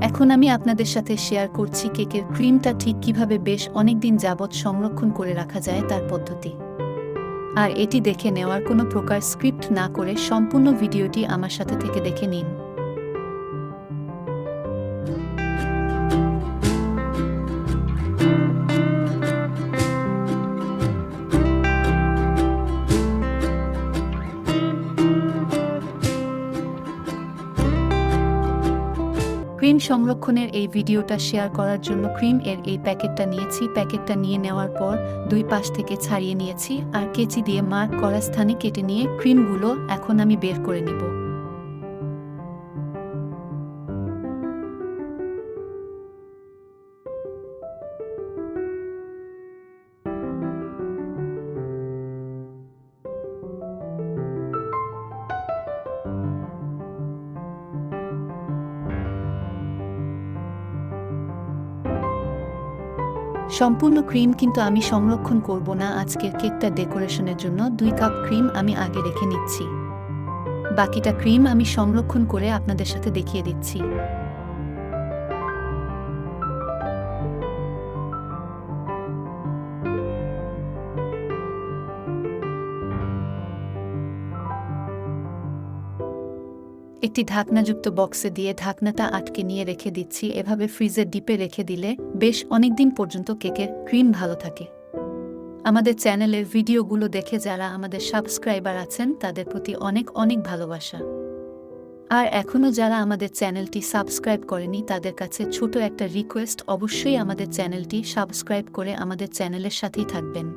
এখন আমি আপনাদের সাথে শেয়ার করছি কেকের ক্রিমটা ঠিক কিভাবে বেশ অনেকদিন যাবৎ সংরক্ষণ করে রাখা যায় তার পদ্ধতি। আর এটি দেখে নেওয়ার কোনো প্রকার স্ক্রিপ্ট না করে সম্পূর্ণ ভিডিওটি আমার সাথে থেকে দেখে নিন। ক্রিম সংরক্ষণের এই ভিডিওটা শেয়ার করার জন্য ক্রিম এর এই প্যাকেটটা নিয়েছি। প্যাকেটটা নিয়ে নেওয়ার পর দুই পাশ থেকে ছাড়িয়ে নিয়েছি আর কেচি দিয়ে মার্ক করা স্থানে কেটে নিয়ে ক্রিমগুলো এখন আমি বের করে নেব। সম্পূর্ণ ক্রিম কিন্তু আমি সংরক্ষণ করব না, আজকের কেকটা ডেকোরেশনের জন্য 2 কাপ ক্রিম আমি আগে রেখে নিচ্ছি। বাকিটা ক্রিম আমি সংরক্ষণ করে আপনাদের সাথে দেখিয়ে দিচ্ছি। একটি ঢাকনাযুক্ত বক্সে দিয়ে ঢাকনাটা আটকে নিয়ে রেখে দিচ্ছি। এভাবে ফ্রিজের ডিপে রেখে দিলে বেশ অনেকদিন পর্যন্ত কেকের ক্রিম ভালো থাকে। আমাদের চ্যানেলের ভিডিওগুলো দেখে যারা আমাদের সাবস্ক্রাইবার আছেন তাদের প্রতি অনেক অনেক ভালোবাসা। আর এখনও যারা আমাদের চ্যানেলটি সাবস্ক্রাইব করেনি তাদের কাছে ছোট একটা রিকোয়েস্ট, অবশ্যই আমাদের চ্যানেলটি সাবস্ক্রাইব করে আমাদের চ্যানেলের সাথেই থাকবেন।